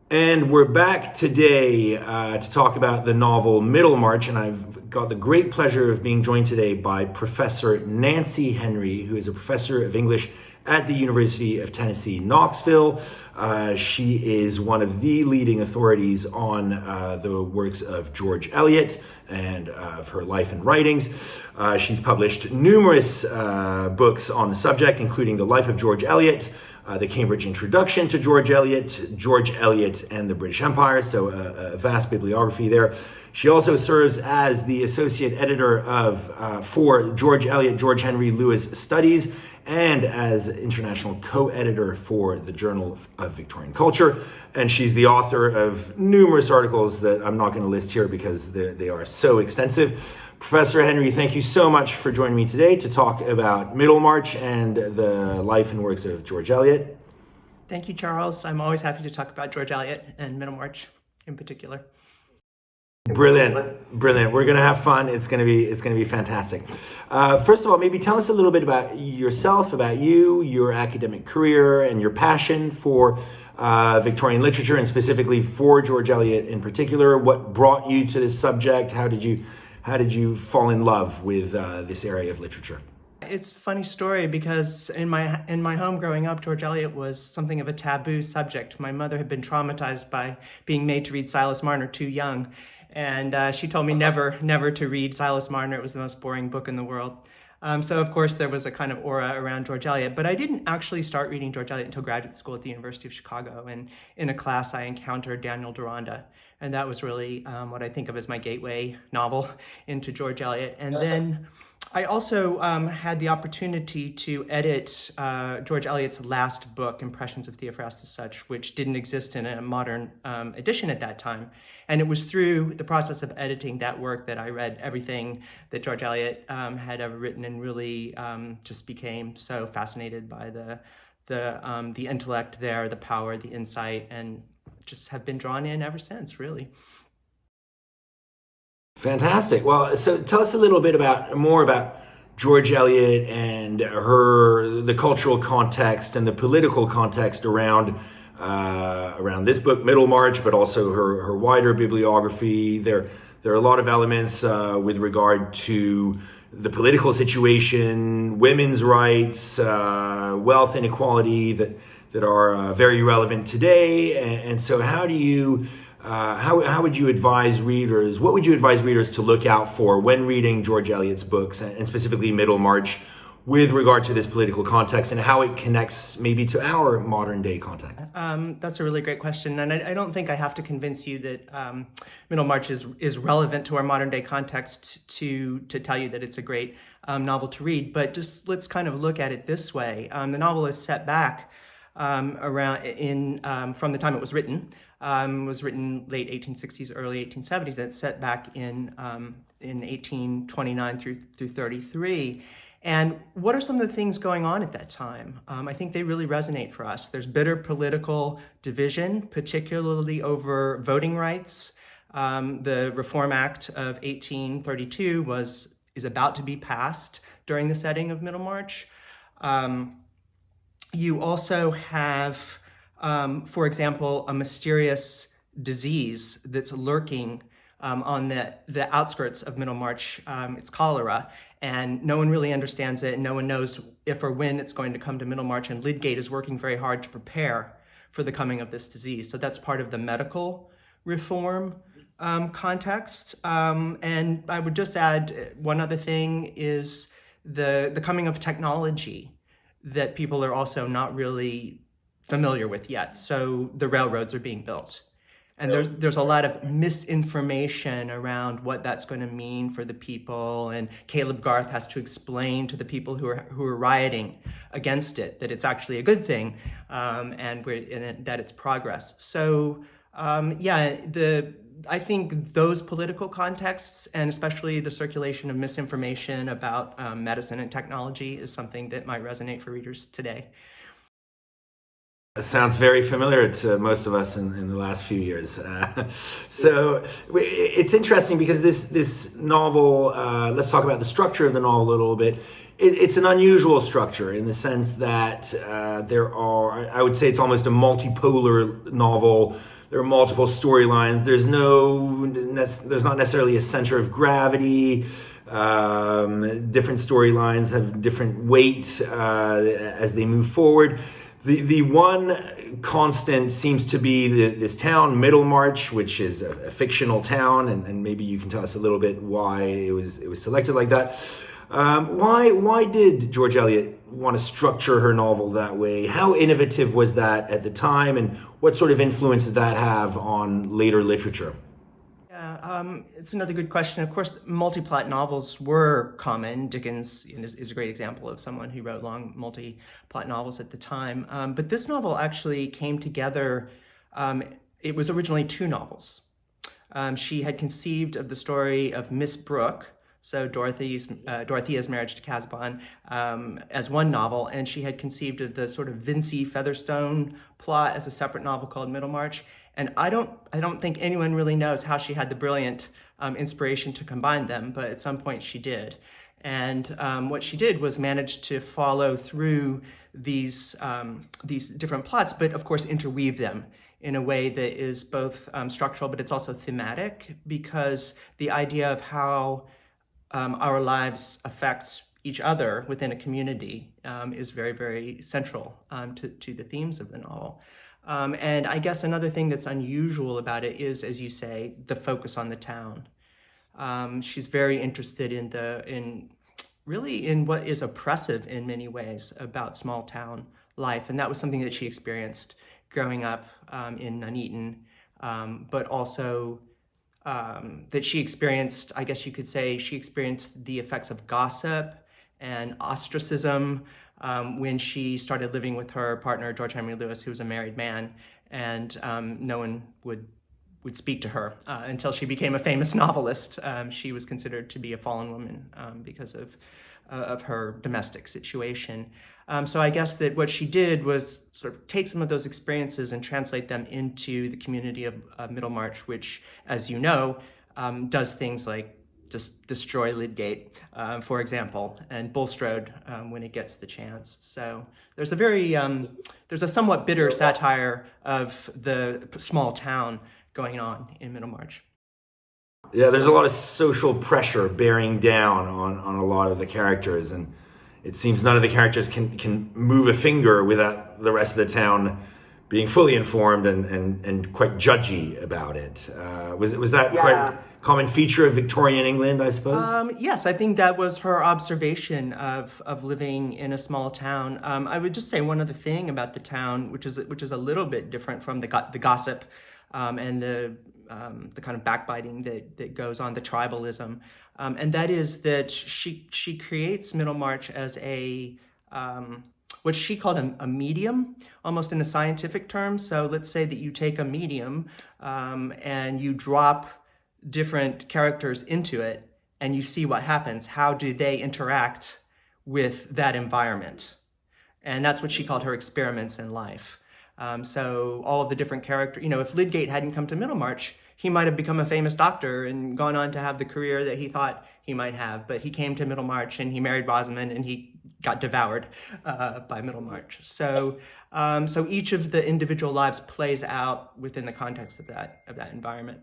And we're back today to talk about the novel Middlemarch, and I've got the great pleasure of being joined today by Professor Nancy Henry, who is a professor of English at the University of Tennessee, Knoxville. She is one of the leading authorities on the works of George Eliot and of her life and writings. She's published numerous books on the subject, including The Life of George Eliot, the Cambridge Introduction to George Eliot and the British Empire, so a vast bibliography there. She also serves as the associate editor for George Eliot, George Henry Lewis Studies, and as international co-editor for the Journal of Victorian Culture. And she's the author of numerous articles that I'm not going to list here because they are so extensive. Professor Henry, thank you so much for joining me today to talk about Middlemarch and the life and works of George Eliot. Thank you, Charles. I'm always happy to talk about George Eliot and Middlemarch in particular. Brilliant. We're going to have fun. It's going to be fantastic. First of all, maybe tell us a little bit about yourself, about you, your academic career, and your passion for Victorian literature, and specifically for George Eliot in particular. What brought you to this subject? How did you fall in love with this area of literature? It's a funny story because in my home growing up, George Eliot was something of a taboo subject. My mother had been traumatized by being made to read Silas Marner too young. And she told me never to read Silas Marner. It was the most boring book in the world. So of course there was a kind of aura around George Eliot, but I didn't actually start reading George Eliot until graduate school at the University of Chicago. And in a class I encountered Daniel Deronda. And that was really what I think of as my gateway novel into George Eliot. And then I also had the opportunity to edit George Eliot's last book, Impressions of Theophrastus Such, which didn't exist in a modern edition at that time. And it was through the process of editing that work that I read everything that George Eliot had ever written, and really just became so fascinated by the intellect there, the power, the insight, and just have been drawn in ever since, really. Fantastic. Well, so tell us a little bit more about George Eliot and the cultural context and the political context around this book, Middlemarch, but also her wider bibliography. There are a lot of elements with regard to the political situation, women's rights, wealth inequality that are very relevant today. And so how would you advise readers, what would you advise readers to look out for when reading George Eliot's books, and specifically Middlemarch, with regard to this political context and how it connects maybe to our modern day context? That's a really great question. And I don't think I have to convince you that Middlemarch is relevant to our modern day context to tell you that it's a great novel to read. But just let's kind of look at it this way. The novel is set back from the time it was written. Was written late 1860s, early 1870s, and it's set back in 1829 through 33. And what are some of the things going on at that time? I think they really resonate for us. There's bitter political division, particularly over voting rights. The Reform Act of 1832 is about to be passed during the setting of Middlemarch. You also have, for example, a mysterious disease that's lurking on the outskirts of Middlemarch. It's cholera, and no one really understands it. No one knows if or when it's going to come to Middlemarch, and Lydgate is working very hard to prepare for the coming of this disease. So that's part of the medical reform context. And I would just add one other thing is the coming of technology that people are also not really familiar with yet. So the railroads are being built. And there's a lot of misinformation around what that's going to mean for the people. And Caleb Garth has to explain to the people who are rioting against it that it's actually a good thing, and that it's progress. So I think those political contexts, and especially the circulation of misinformation about medicine and technology, is something that might resonate for readers today. It sounds very familiar to most of us in the last few years. So it's interesting because this novel, let's talk about the structure of the novel a little bit. It's an unusual structure in the sense that I would say it's almost a multipolar novel there are multiple storylines. There's not necessarily a center of gravity. Different storylines have different weight as they move forward. The one constant seems to be this town, Middlemarch, which is a fictional town, and maybe you can tell us a little bit why it was selected like that. Why did George Eliot want to structure her novel that way? How innovative was that at the time, and what sort of influence did that have on later literature? It's another good question. Of course, multi-plot novels were common. Dickens is a great example of someone who wrote long multi-plot novels at the time. But this novel actually came together. It was originally two novels. She had conceived of the story of Miss Brooke, so Dorothea's marriage to Casaubon, as one novel, and she had conceived of the sort of Vincy Featherstone plot as a separate novel called Middlemarch. And I don't think anyone really knows how she had the brilliant inspiration to combine them, but at some point she did. And what she did was manage to follow through these different plots, but of course interweave them in a way that is both structural, but it's also thematic, because the idea of how our lives affect each other within a community is very, very central to the themes of the novel. And I guess another thing that's unusual about it is, as you say, the focus on the town. She's very interested in what is oppressive in many ways about small town life. And that was something that she experienced growing up in Nuneaton, but also that she experienced, I guess you could say, she experienced the effects of gossip and ostracism when she started living with her partner, George Henry Lewis, who was a married man, and no one would speak to her until she became a famous novelist. She was considered to be a fallen woman because of her domestic situation. So I guess that what she did was sort of take some of those experiences and translate them into the community of Middlemarch, which, as you know, does things like just destroy Lydgate, for example, and Bulstrode when it gets the chance. So there's a somewhat bitter satire of the small town going on in Middlemarch. Yeah, there's a lot of social pressure bearing down on a lot of the characters, and it seems none of the characters can move a finger without the rest of the town being fully informed and quite judgy about it. Was that quite a common feature of Victorian England, I suppose? Yes, I think that was her observation of living in a small town. I would just say one other thing about the town, which is a little bit different from the gossip and the kind of backbiting that goes on, the tribalism, and that is that she creates Middlemarch as what she called a medium, almost in a scientific term. So let's say that you take a medium and you drop different characters into it and you see what happens. How do they interact with that environment? And that's what she called her experiments in life. So all of the different characters, if Lydgate hadn't come to Middlemarch, he might have become a famous doctor and gone on to have the career that he thought he might have. But he came to Middlemarch and he married Rosamond and he got devoured by Middlemarch. So each of the individual lives plays out within the context of that environment.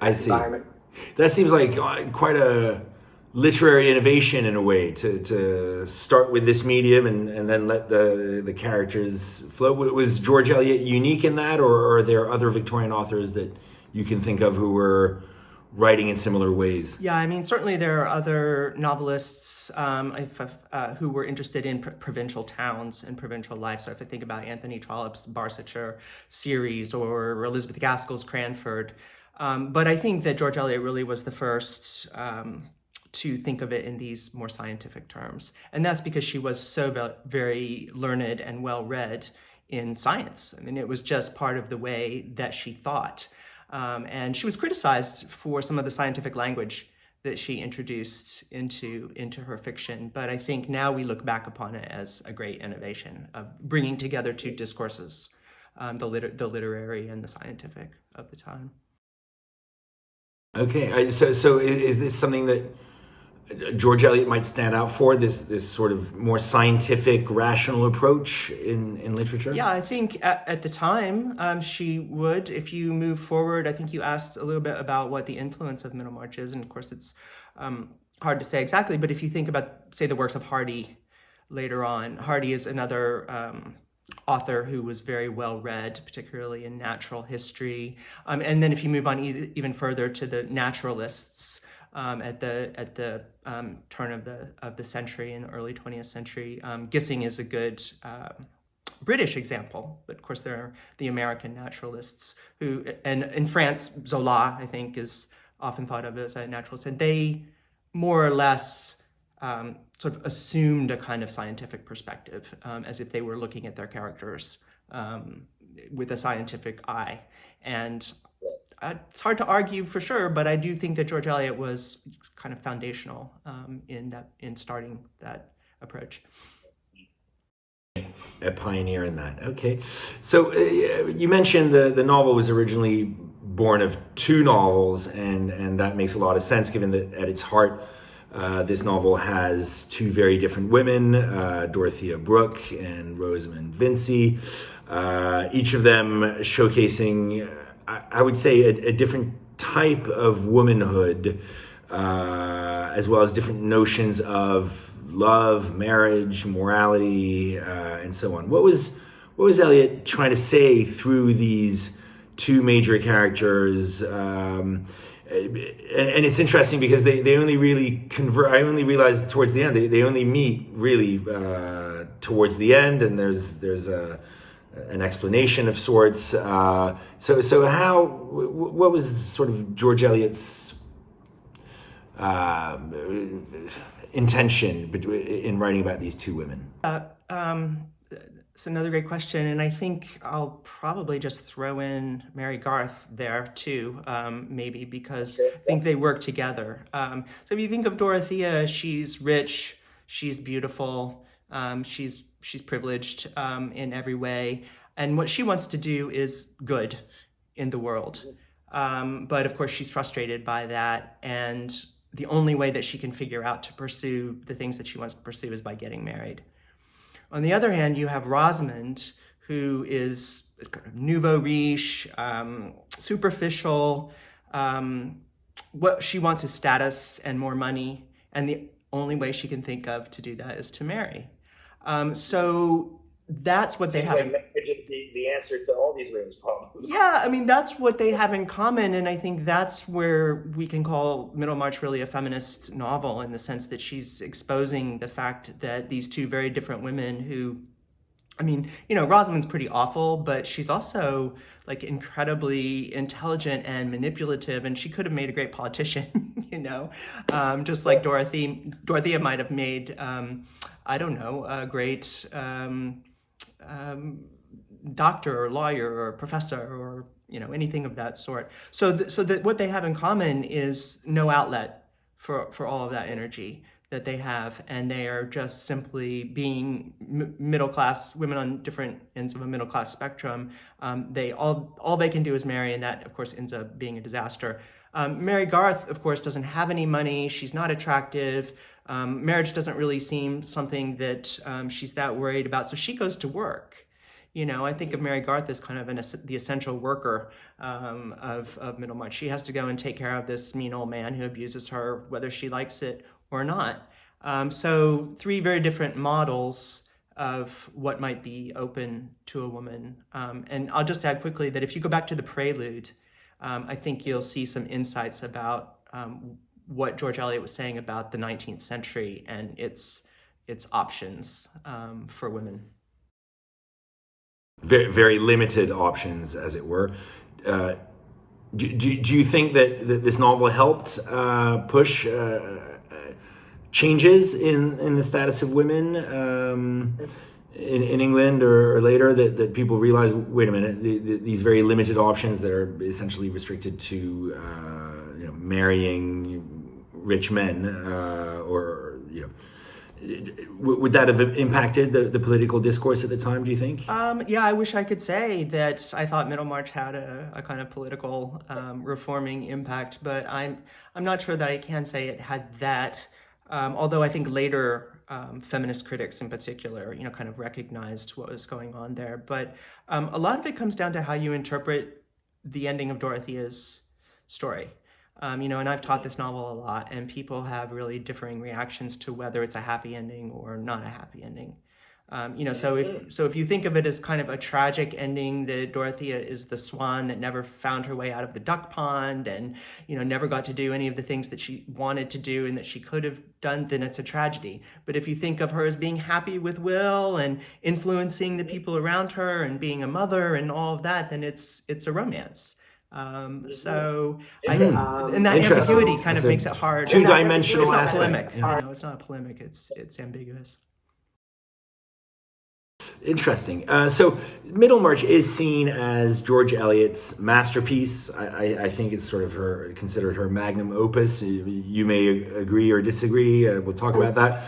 I see. That seems like quite a literary innovation in a way, to start with this medium and then let the characters flow. Was George Eliot unique in that, or are there other Victorian authors that you can think of who were writing in similar ways? Yeah, I mean, certainly there are other novelists who were interested in provincial towns and provincial life. So if I think about Anthony Trollope's Barsetshire series or Elizabeth Gaskell's Cranford, but I think that George Eliot really was the first to think of it in these more scientific terms. And that's because she was so very learned and well-read in science. I mean, it was just part of the way that she thought. And she was criticized for some of the scientific language that she introduced into her fiction. But I think now we look back upon it as a great innovation of bringing together two discourses, the literary and the scientific of the time. Okay, so is this something that George Eliot might stand out for this sort of more scientific, rational approach in literature? Yeah, I think at the time she would. If you move forward, I think you asked a little bit about what the influence of Middlemarch is, and of course it's hard to say exactly, but if you think about, say, the works of Hardy later on, Hardy is another author who was very well read, particularly in natural history. And then if you move on even further to the naturalists, at the turn of the century, in the early 20th century. Gissing is a good British example, but of course there are the American naturalists who, and in France, Zola, I think, is often thought of as a naturalist, and they more or less sort of assumed a kind of scientific perspective, as if they were looking at their characters with a scientific eye. And it's hard to argue for sure, but I do think that George Eliot was kind of foundational in starting that approach. A pioneer in that. Okay. So you mentioned the novel was originally born of two novels, and that makes a lot of sense given that at its heart, this novel has two very different women, Dorothea Brooke and Rosamund Vincy, each of them showcasing, I would say, a different type of womanhood, as well as different notions of love, marriage, morality, and so on. What was Eliot trying to say through these two major characters? And it's interesting because they only really convert. I only realized towards the end they only meet really towards the end, and there's an explanation of sorts. So what was sort of George Eliot's intention in writing about these two women? It's another great question, and I think I'll probably just throw in Mary Garth there too, maybe because I think they work together. So if you think of Dorothea, she's rich, she's beautiful, she's privileged in every way, and what she wants to do is good in the world. But of course, she's frustrated by that, and the only way that she can figure out to pursue the things that she wants to pursue is by getting married. On the other hand, you have Rosamund, who is kind of nouveau riche, superficial. What she wants is status and more money, and the only way she can think of to do that is to marry. So that's what they have. Seems like marriage is the answer to all these women's problems. Yeah, I mean, that's what they have in common, and I think that's where we can call Middlemarch really a feminist novel, in the sense that she's exposing the fact that these two very different women who, I mean, you know, Rosamund's pretty awful, but she's also like incredibly intelligent and manipulative, and she could have made a great politician, you know, just like Dorothea might have made, I don't know, a great doctor or lawyer or professor or, you know, anything of that sort. So that what they have in common is no outlet for all of that energy that they have, and they are just simply being middle class women on different ends of a middle class spectrum. They all they can do is marry, and that of course ends up being a disaster. Mary Garth, of course, doesn't have any money. She's not attractive. Marriage doesn't really seem something that she's that worried about. So she goes to work. You know, I think of Mary Garth as kind of the essential worker of Middlemarch. She has to go and take care of this mean old man who abuses her, whether she likes it or not. So three very different models of what might be open to a woman. And I'll just add quickly that if you go back to the prelude, I think you'll see some insights about what George Eliot was saying about the 19th century and its options for women. Very, very limited options, as it were. Do you think that this novel helped push changes in the status of women in England or later, that people realize, wait a minute, these very limited options that are essentially restricted to you know, marrying rich men, or you know, would that have impacted the political discourse at the time, do you think? Yeah, I wish I could say that I thought Middlemarch had a kind of political reforming impact, but I'm not sure that I can say it had that. Although I think later feminist critics in particular, kind of recognized what was going on there. But a lot of it comes down to how you interpret the ending of Dorothea's story. And I've taught this novel a lot, and people have really differing reactions to whether it's a happy ending or not a happy ending. So if you think of it as kind of a tragic ending, that Dorothea is the swan that never found her way out of the duck pond and, never got to do any of the things that she wanted to do and that she could have done, then it's a tragedy. But if you think of her as being happy with Will and influencing the people around her and being a mother and all of that, then it's a romance. And that ambiguity kind of makes it hard. Two-dimensional It's not aspect. polemic. It's not polemic. It's ambiguous. Interesting. So Middlemarch is seen as George Eliot's masterpiece. I think it's sort of considered her magnum opus. You may agree or disagree. We'll talk about that.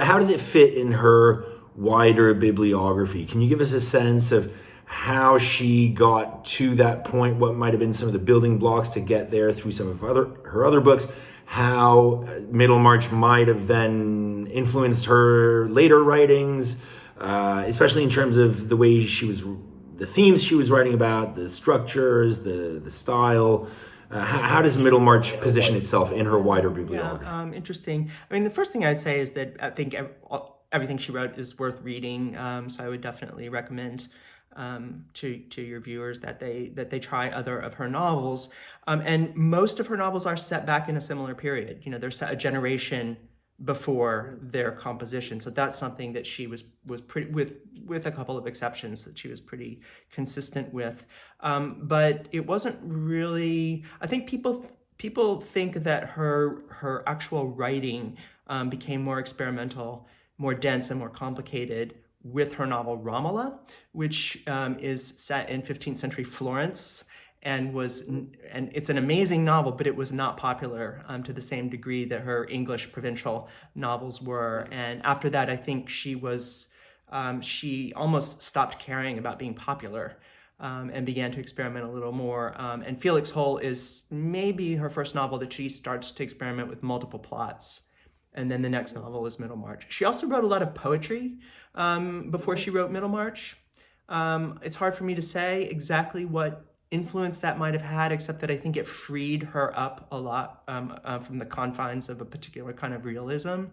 How does it fit in her wider bibliography? Can you give us a sense of how she got to that point? What might have been some of the building blocks to get there through some of her other books? How Middlemarch might have then influenced her later writings? Especially in terms of the way the themes she was writing about, the structures, the style. How does Middlemarch position itself in her wider bibliography? Yeah, interesting. I mean, the first thing I'd say is that I think everything she wrote is worth reading. So I would definitely recommend to your viewers that they try other of her novels. And most of her novels are set back in a similar period. They're set a generation before their composition. So that's something that she was pretty, with a couple of exceptions, that she was pretty consistent with. But it wasn't really, I think people think that her actual writing became more experimental, more dense and more complicated with her novel Romola, which is set in 15th century Florence. And it's an amazing novel, but it was not popular to the same degree that her English provincial novels were. And after that, I think she almost stopped caring about being popular and began to experiment a little more. And Felix Hull is maybe her first novel that she starts to experiment with multiple plots. And then the next novel is Middlemarch. She also wrote a lot of poetry before she wrote Middlemarch. It's hard for me to say exactly what influence that might have had, except that I think it freed her up a lot from the confines of a particular kind of realism.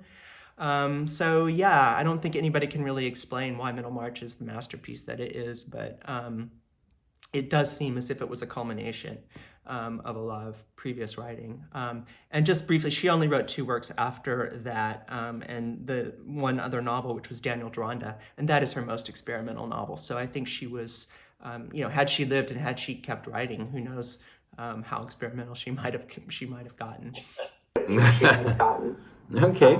So yeah, I don't think anybody can really explain why Middlemarch is the masterpiece that it is, but it does seem as if it was a culmination of a lot of previous writing. And just briefly, she only wrote 2 works after that, and the one other novel, which was Daniel Deronda, and that is her most experimental novel. So I think she was, had she lived and had she kept writing, who knows how experimental she might have gotten. Okay.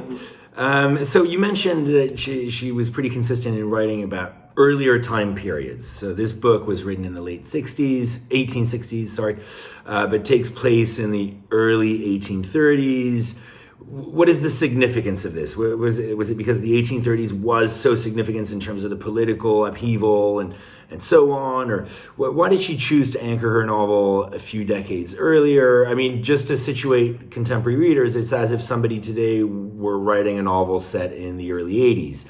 So you mentioned that she was pretty consistent in writing about earlier time periods. So this book was written in the late 1860s, but takes place in the early 1830s. What is the significance of this? Was it because the 1830s was so significant in terms of the political upheaval and so on? Or why did she choose to anchor her novel a few decades earlier? I mean, just to situate contemporary readers, it's as if somebody today were writing a novel set in the early 80s.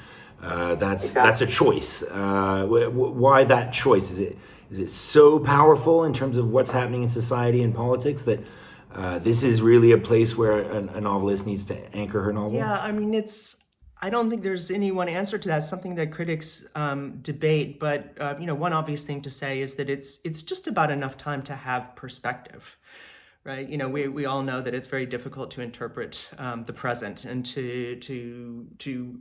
That's a choice. Why that choice? Is it so powerful in terms of what's happening in society and politics that this is really a place where a novelist needs to anchor her novel? Yeah, I mean, I don't think there's any one answer to that. It's something that critics debate, but one obvious thing to say is that it's just about enough time to have perspective, right? We all know that it's very difficult to interpret the present and to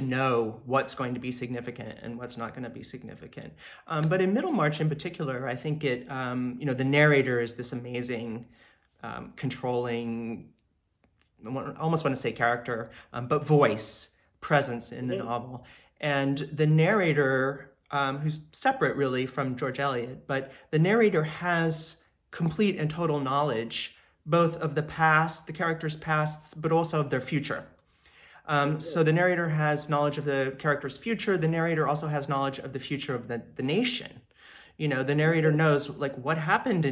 know what's going to be significant and what's not going to be significant. But in Middlemarch in particular, I think the narrator is this amazing, controlling, I almost want to say character, but voice, presence in the novel. And the narrator, who's separate really from George Eliot, but the narrator has complete and total knowledge, both of the past, the characters' pasts, but also of their future. So the narrator has knowledge of the character's future. The narrator also has knowledge of the future of the nation. The narrator knows like what happened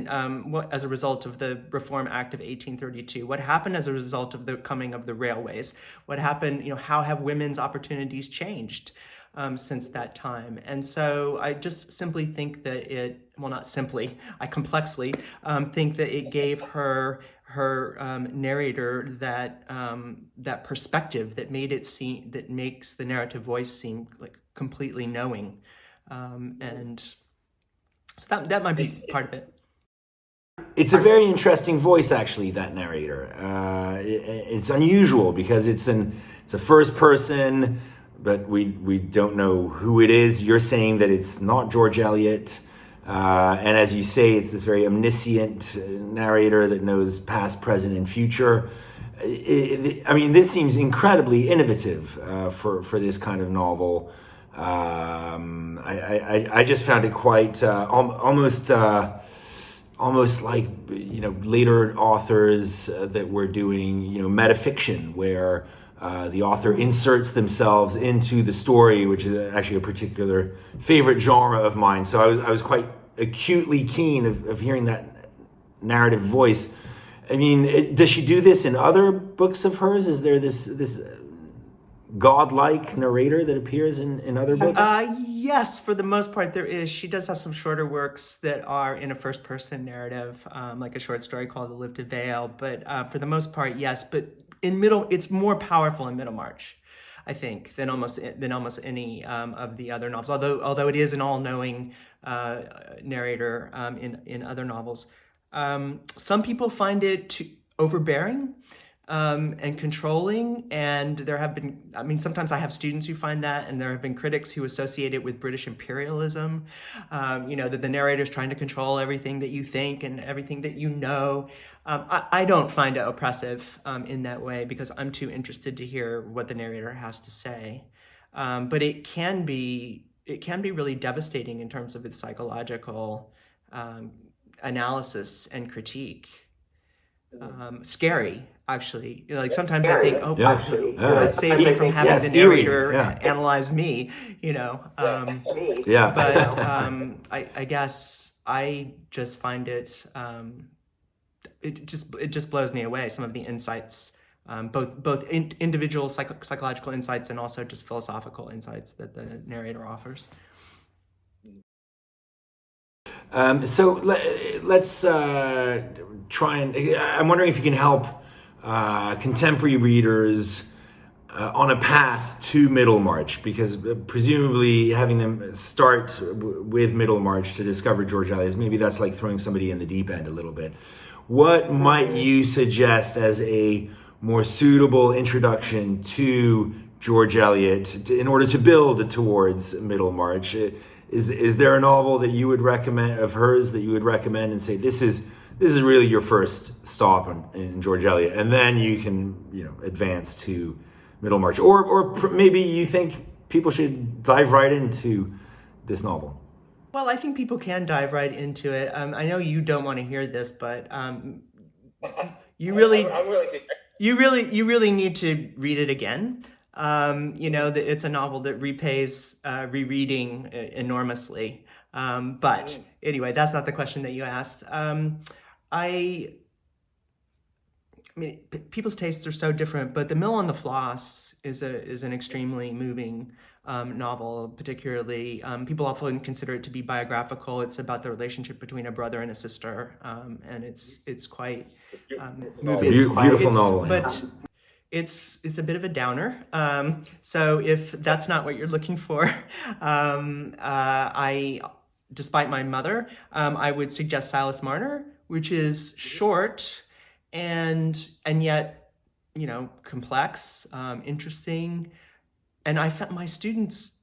as a result of the Reform Act of 1832, what happened as a result of the coming of the railways, what happened, how have women's opportunities changed since that time. And so I just simply think that I complexly think that it gave her narrator that perspective that makes the narrative voice seem like completely knowing, and so that might be part of it. It's a very interesting voice, actually, that narrator. It's unusual because it's a first person, but we don't know who it is. You're saying that it's not George Eliot. And as you say, it's this very omniscient narrator that knows past, present, and future. This seems incredibly innovative for this kind of novel. I just found it quite almost like later authors that were doing metafiction, where the author inserts themselves into the story, which is actually a particular favorite genre of mine. So I was quite acutely keen of hearing that narrative voice. Does she do this in other books of hers? Is there this godlike narrator that appears in other books? Yes, for the most part there is. She does have some shorter works that are in a first-person narrative, like a short story called The Lifted Veil. But for the most part, yes. But it's more powerful in Middlemarch, I think, than almost any of the other novels. Although it is an all-knowing narrator in other novels. Some people find it too overbearing and controlling, and there have been, sometimes I have students who find that, and there have been critics who associate it with British imperialism, that the narrator's trying to control everything that you think and everything that you know. I don't find it oppressive in that way, because I'm too interested to hear what the narrator has to say. But it can be really devastating in terms of its psychological analysis and critique. Scary, actually. Sometimes I think, let's save me from having the narrator analyze me. But I guess I just find it. It just blows me away. Some of the insights, both individual psychological insights and also just philosophical insights that the narrator offers. So let's try and. I'm wondering if you can help contemporary readers on a path to Middlemarch, because presumably having them start with Middlemarch to discover George Eliot, maybe that's like throwing somebody in the deep end a little bit. What might you suggest as a more suitable introduction to George Eliot in order to build towards Middlemarch? Is there a novel that you would recommend of hers that you would recommend and say this is really your first stop in George Eliot, and then you can advance to Middlemarch, or maybe you think people should dive right into this novel? Well, I think people can dive right into it. I know you don't want to hear this, but you really need to read it again. It's a novel that repays rereading enormously. But anyway, that's not the question that you asked. People's tastes are so different, but The Mill on the Floss is an extremely moving novel. Particularly, people often consider it to be biographical. It's about the relationship between a brother and a sister, and it's quite moving. Beautiful novel, but it's a bit of a downer. So if that's not what you're looking for, despite my mother, I would suggest Silas Marner, which is short and yet complex, interesting, and I found my students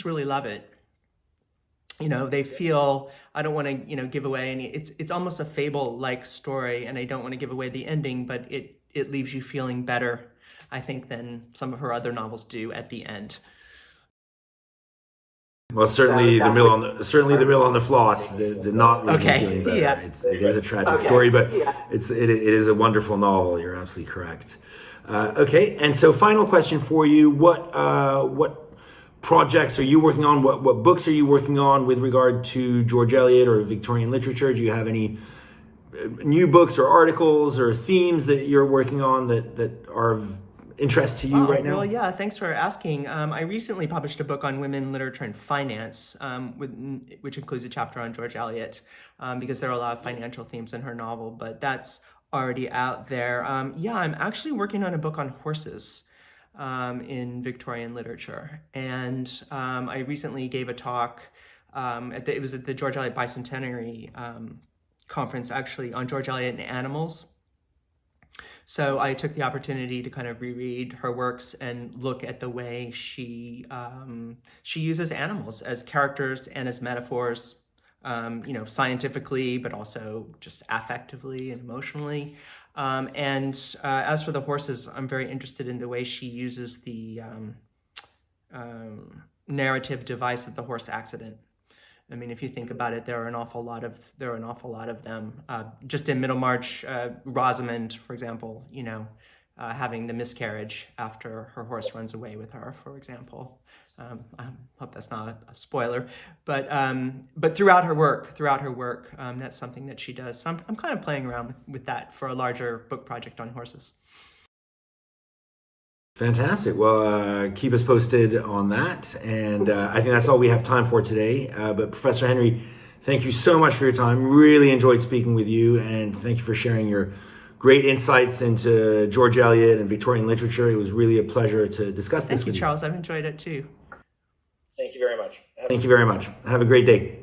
really love it. They feel, I don't want to give away any. It's almost a fable-like story, and I don't want to give away the ending, but it leaves you feeling better, I think, than some of her other novels do at the end. Well, certainly the Mill on the Floss did not leave me feeling better. Yeah. It is a tragic story, but it is a wonderful novel. You're absolutely correct. Okay, and so final question for you: what projects are you working on? What books are you working on with regard to George Eliot or Victorian literature? Do you have any new books or articles or themes that you're working on that are of interest to you right now? Well, yeah, thanks for asking. I recently published a book on women, literature, and finance, which includes a chapter on George Eliot, because there are a lot of financial themes in her novel, but that's already out there. Yeah, I'm actually working on a book on horses in Victorian literature. And I recently gave a talk, it was at the George Eliot Bicentenary conference, actually, on George Eliot and animals. So I took the opportunity to kind of reread her works and look at the way she uses animals as characters and as metaphors, scientifically, but also just affectively and emotionally. As for the horses, I'm very interested in the way she uses the narrative device of the horse accident. I mean, if you think about it, there are an awful lot of them. Just in Middlemarch, Rosamond, for example, having the miscarriage after her horse runs away with her, for example. I hope that's not a spoiler, but throughout her work, that's something that she does. So I'm kind of playing around with that for a larger book project on horses. Fantastic. Well, keep us posted on that. And I think that's all we have time for today. But Professor Henry, thank you so much for your time. Really enjoyed speaking with you. And thank you for sharing your great insights into George Eliot and Victorian literature. It was really a pleasure to discuss this with you. Thank you, Charles. I've enjoyed it too. Thank you very much. Thank you very much. Have a great day.